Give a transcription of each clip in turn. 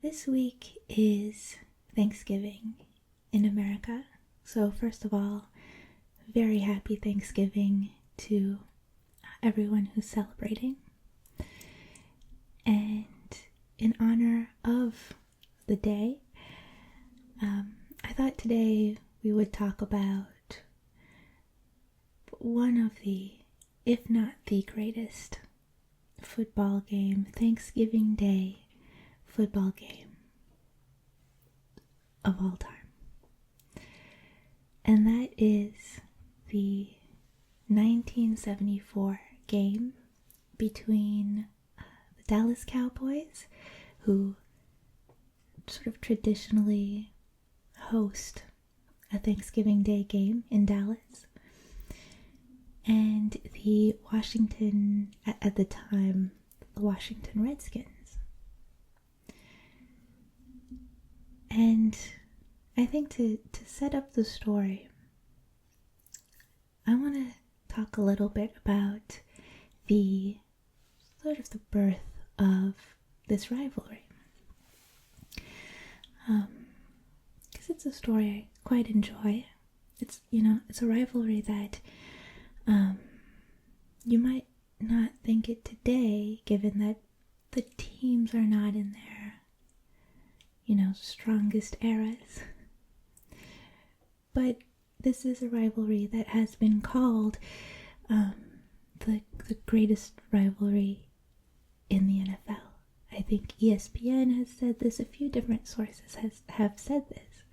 This week is Thanksgiving in America. So first of all, very happy Thanksgiving to everyone who's celebrating. And in honor of the day, I thought today we would talk about one of the, if not the greatest, football game, Thanksgiving Day football game of all time. And that is the 1974 game between the Dallas Cowboys, who sort of traditionally host a Thanksgiving Day game in Dallas, and the Washington, at the time, the Washington Redskins. And I think to set up the story, I want to talk a little bit about the sort of the birth of this rivalry. Because it's a story I quite enjoy. It's a rivalry that you might not think it today, given that the teams are not in their strongest eras. But this is a rivalry that has been called the greatest rivalry in the NFL. I think ESPN has said this, a few different sources have said this.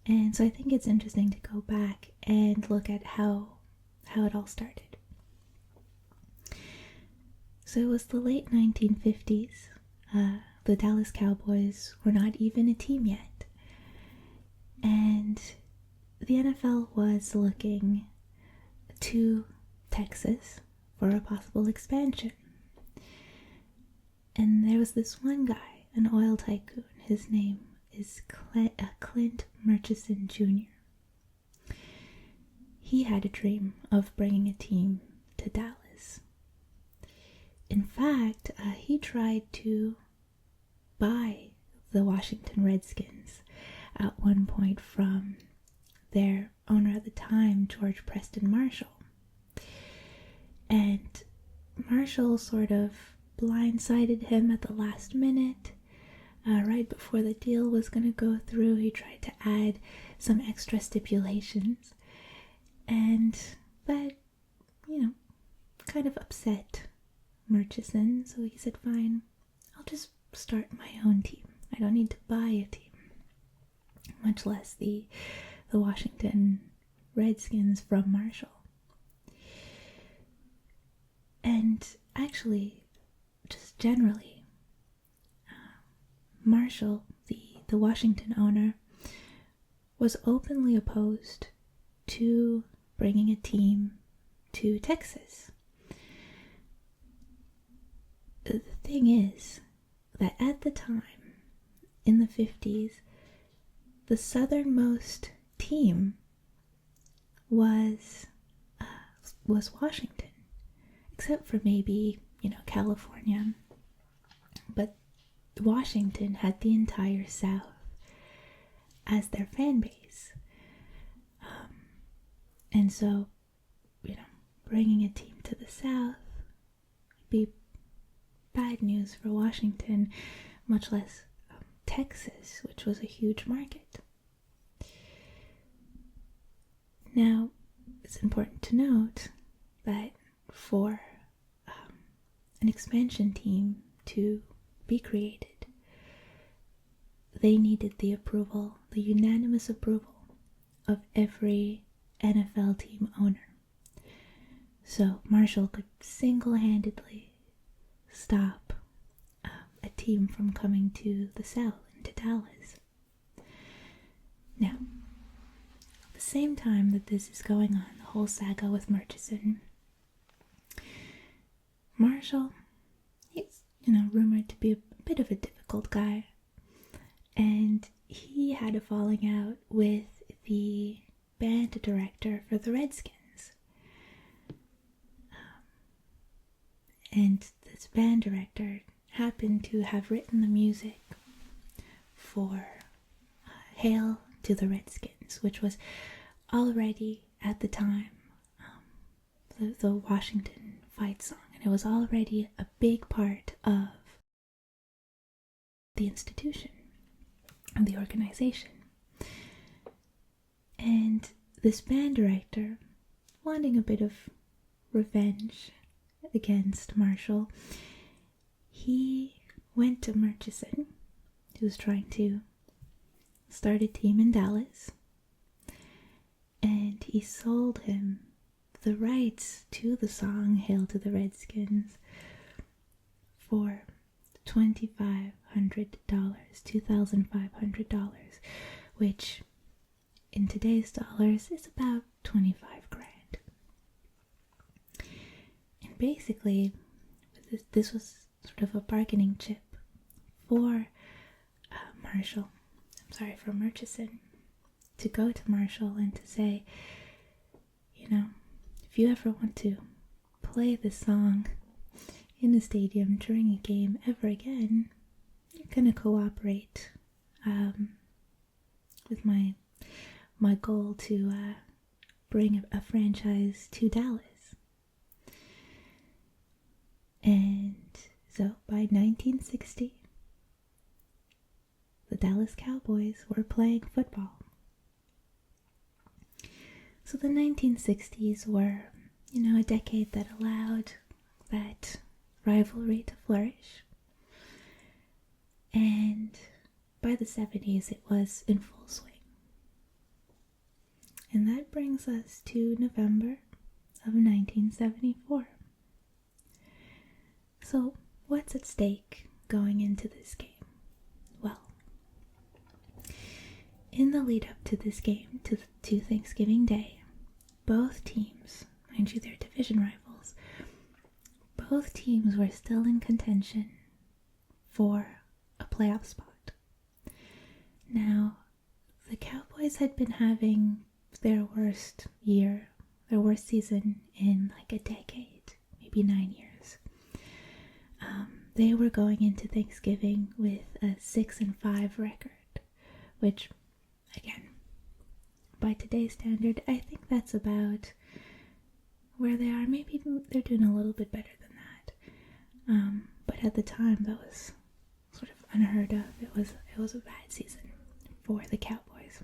And so I think it's interesting to go back and look at how it all started. So it was the late 1950s. The Dallas Cowboys were not even a team yet. And the NFL was looking to Texas for a possible expansion. And there was this one guy, an oil tycoon. His name is Clint Murchison Jr. He had a dream of bringing a team to Dallas. In fact, he tried to buy the Washington Redskins at one point from their owner at the time, George Preston Marshall. And Marshall sort of blindsided him at the last minute. Right before the deal was going to go through, he tried to add some extra stipulations. And that, kind of upset Murchison. So he said, fine, I'll just start my own team. I don't need to buy a team, much less the Washington Redskins from Marshall. And actually, just generally, Marshall, the Washington owner, was openly opposed to bringing a team to Texas. The thing is that at the time, in the 50s, the southernmost team was Washington, except for maybe, California. But Washington had the entire South as their fan base. And so, bringing a team to the South would be bad news for Washington, much less Texas, which was a huge market. Now, it's important to note that for an expansion team to be created, they needed the unanimous approval of every NFL team owner. So Marshall could single-handedly stop a team from coming to the South, into Dallas. Now, at the same time that this is going on, the whole saga with Murchison, Marshall, he's, rumored to be a bit of a difficult guy, and he had a falling out with the band director for the Redskins. And this band director happened to have written the music for Hail to the Redskins, which was already at the time the Washington fight song, and it was already a big part of the institution, of the organization. And this band director, wanting a bit of revenge against Marshall, he went to Murchison. He was trying to start a team in Dallas, and he sold him the rights to the song Hail to the Redskins for $2,500, which in today's dollars is about 25 grand. And basically, this was sort of a bargaining chip for for Murchison, to go to Marshall and to say, if you ever want to play this song in a stadium during a game ever again, you're gonna cooperate with my goal to bring a franchise to Dallas. And so by 1960, the Dallas Cowboys were playing football. So the 1960s were, a decade that allowed that rivalry to flourish. And by the 70s, it was in full swing. And that brings us to November of 1974. So what's at stake going into this game? Well, in the lead up to this game, to Thanksgiving Day, both teams, mind you, they're division rivals, both teams were still in contention for a playoff spot. Now, the Cowboys had been having their worst season in like a decade, maybe 9 years. They were going into Thanksgiving with a 6-5 record, which, again, by today's standard, I think that's about where they are. Maybe they're doing a little bit better than that. But at the time, that was sort of unheard of. It was a bad season for the Cowboys.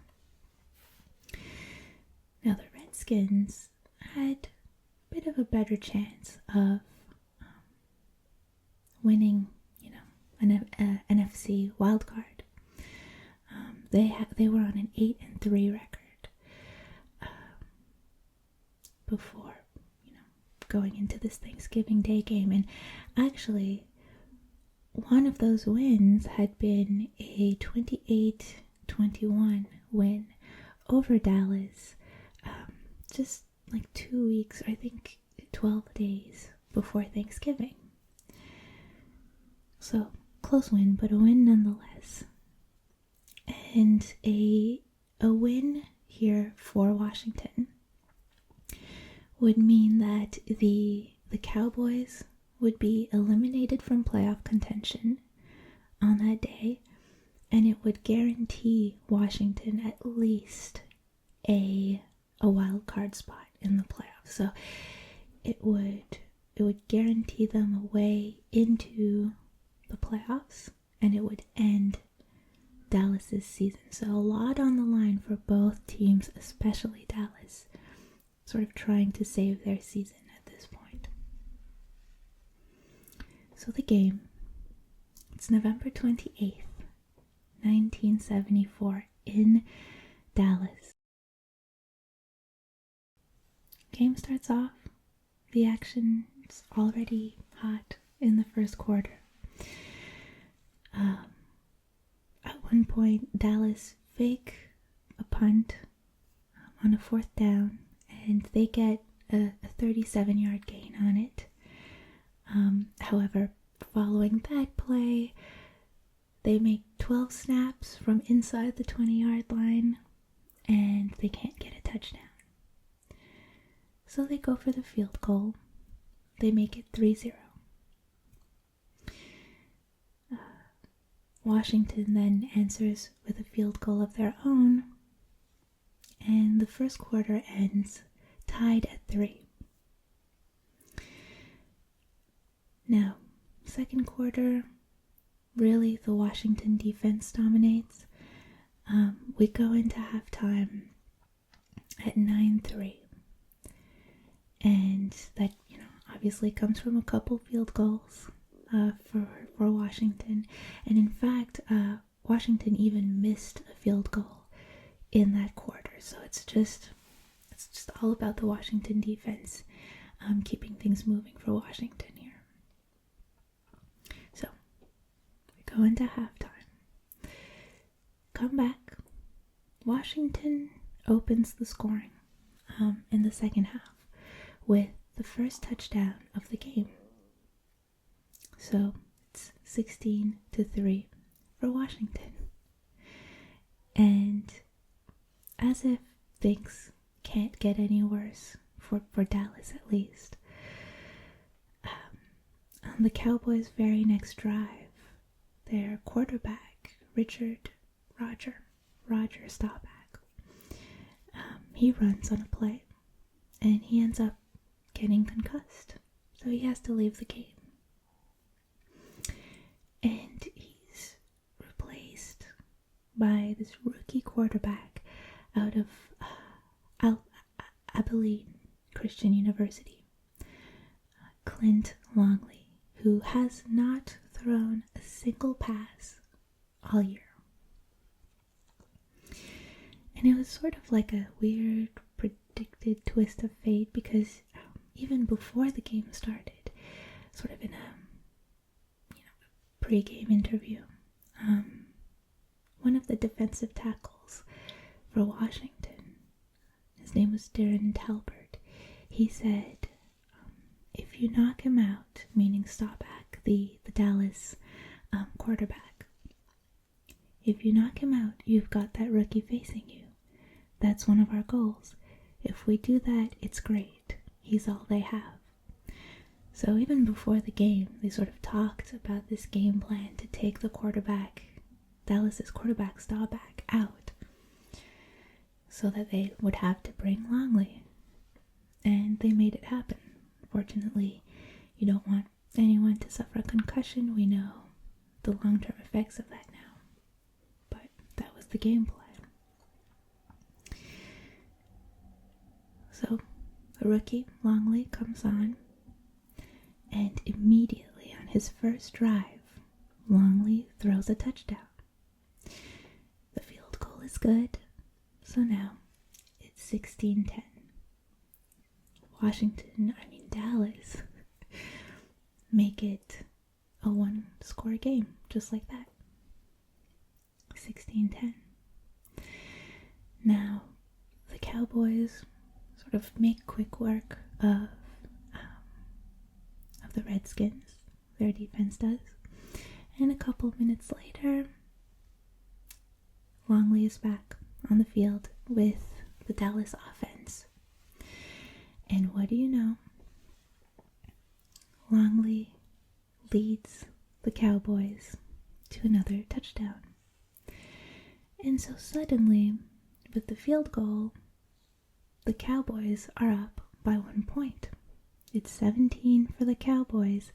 Now, the Redskins had a bit of a better chance of winning, an NFC wildcard. They were on an 8-3 record before, going into this Thanksgiving Day game. And actually, one of those wins had been a 28-21 win over Dallas, just like 2 weeks, or I think 12 days before Thanksgiving. So, close win, but a win nonetheless. And a win here for Washington would mean that the Cowboys would be eliminated from playoff contention on that day, and it would guarantee Washington at least a wild card spot in the playoffs. So it would guarantee them a way into the playoffs, and it would end Dallas's season. So a lot on the line for both teams, especially Dallas, sort of trying to save their season at this point. So the game, it's November 28th, 1974 in Dallas. Game starts off, the action's already hot in the first quarter. At one point, Dallas fake a punt on a 4th down, and they get a 37-yard gain on it. However, following that play, they make 12 snaps from inside the 20-yard line, and they can't get a touchdown. So they go for the field goal. They make it 3-0. Washington then answers with a field goal of their own, and the first quarter ends tied at 3. Now, second quarter, really the Washington defense dominates. We go into halftime at 9-3, and that obviously comes from a couple field goals for Washington, and in fact Washington even missed a field goal in that quarter. So it's just all about the Washington defense keeping things moving for Washington here. So we go into halftime, come back. Washington opens the scoring in the second half with the first touchdown of the game. So it's 16-3 for Washington. And as if things can't get any worse, for Dallas at least, on the Cowboys' very next drive, their quarterback, Roger Staubach, he runs on a play, and he ends up getting concussed, so he has to leave the game. And he's replaced by this rookie quarterback out of Abilene Christian University, Clint Longley, who has not thrown a single pass all year. And it was sort of like a weird, predicted twist of fate, because even before the game started, sort of in a pre-game interview, one of the defensive tackles for Washington, his name was Darren Talbert, he said, if you knock him out, meaning Staubach, the Dallas quarterback, if you knock him out, you've got that rookie facing you. That's one of our goals. If we do that, it's great. He's all they have. So even before the game, they sort of talked about this game plan to take the quarterback, Dallas's quarterback Staubach, out, so that they would have to bring Longley. And they made it happen. Fortunately, you don't want anyone to suffer a concussion. We know the long-term effects of that now. But that was the game plan. So the rookie, Longley, comes on, and immediately on his first drive, Longley throws a touchdown. The field goal is good, so now it's 16-10. Dallas, make it a one-score game, just like that. 16-10. Now, the Cowboys sort of make quick work of the Redskins. Their defense does. And a couple minutes later, Longley is back on the field with the Dallas offense. And what do you know? Longley leads the Cowboys to another touchdown. And so suddenly, with the field goal, the Cowboys are up by 1 point. It's 17 for the Cowboys,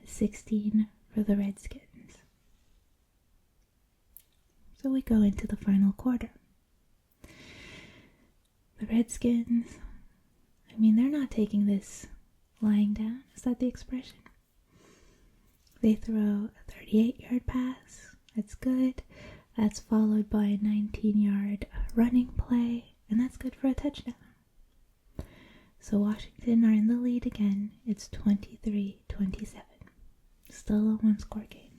16 for the Redskins. So we go into the final quarter. The Redskins, they're not taking this lying down. Is that the expression? They throw a 38-yard pass. That's good. That's followed by a 19-yard running play, and that's good for a touchdown. So Washington are in the lead again. It's 23-27. Still a one-score game.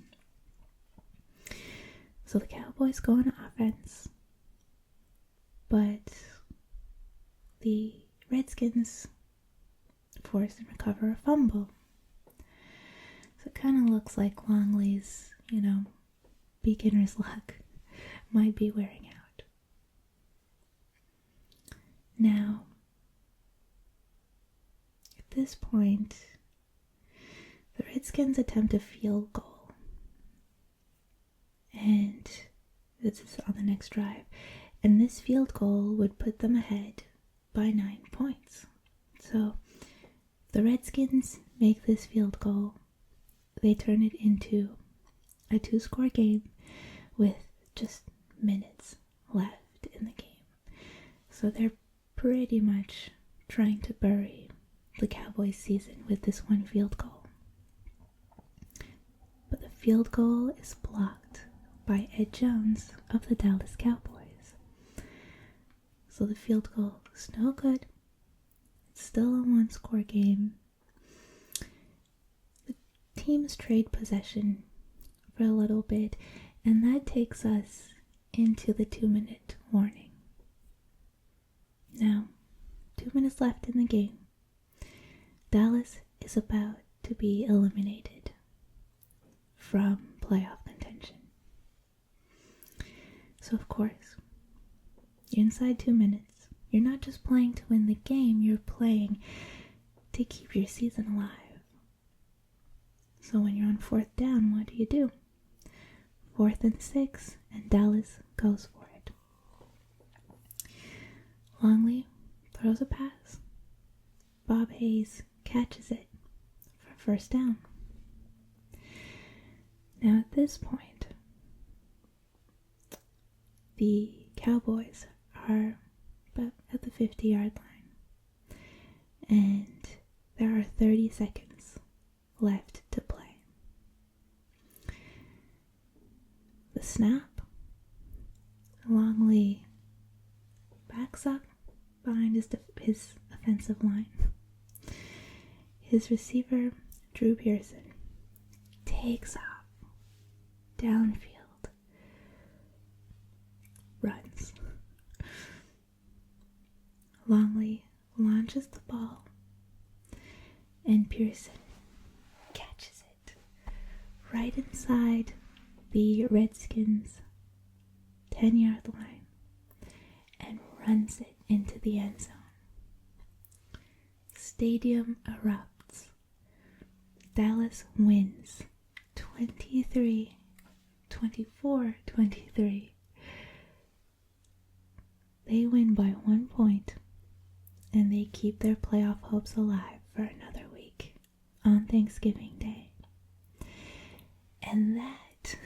So the Cowboys go on offense, but the Redskins force and recover a fumble. So it kind of looks like Longley's, beginner's luck might be wearing out. Now, at this point, the Redskins attempt a field goal. and this is on the next drive. And this field goal would put them ahead by 9 points. So the Redskins make this field goal. They turn it into a 2-score game with just minutes left in the game. So they're pretty much trying to bury the Cowboys season with this one field goal. But the field goal is blocked by Ed Jones of the Dallas Cowboys. So the field goal is no good. It's still a 1-score game. The teams trade possession for a little bit, and that takes us into the 2-minute warning. Now, 2 minutes left in the game. Dallas is about to be eliminated from playoff contention. So of course, inside 2 minutes, you're not just playing to win the game, you're playing to keep your season alive. So when you're on 4th down, what do? 4th and 6, and Dallas goes for it. Longley throws a pass. Bob Hayes catches it for 1st down. Now at this point, the Cowboys are about at the 50-yard line, and there are 30 seconds left to play. The snap, Longley backs up behind his offensive line. His receiver, Drew Pearson, takes off downfield, runs. Longley launches the ball, and Pearson catches it right inside the Redskins' 10-yard line and runs it into the end zone. Stadium erupts. Dallas wins 24-23. They win by 1 point, and they keep their playoff hopes alive for another week on Thanksgiving Day. And that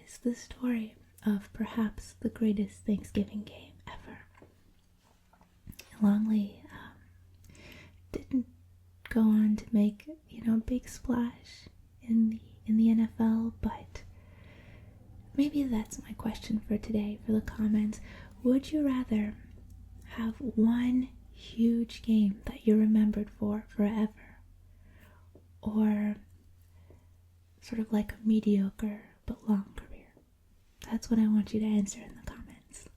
is the story of perhaps the greatest Thanksgiving game ever. Longley didn't go on to make, a big splash in the NFL, but maybe that's my question for today for the comments. Would you rather have one huge game that you're remembered for forever, or sort of like a mediocre but long career? That's what I want you to answer in the comments.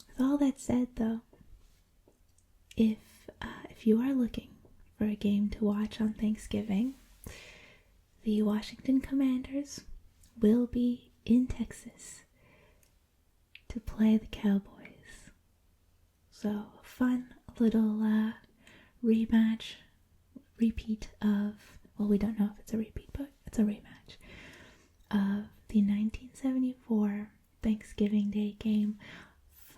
With all that said, though, if you are looking for a game to watch on Thanksgiving, the Washington Commanders will be in Texas to play the Cowboys. So a fun little repeat of, well, we don't know if it's a repeat, but it's a rematch of the 1974 Thanksgiving Day game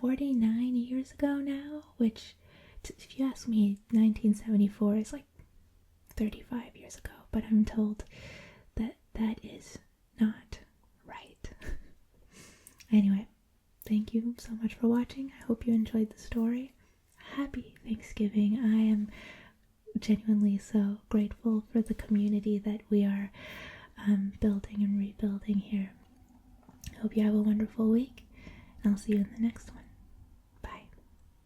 49 years ago now, which, if you ask me, 1974 is like 35 years ago, but I'm told that that is not right. Anyway, thank you so much for watching. I hope you enjoyed the story. Happy Thanksgiving. I am genuinely so grateful for the community that we are building and rebuilding here. I hope you have a wonderful week, and I'll see you in the next one.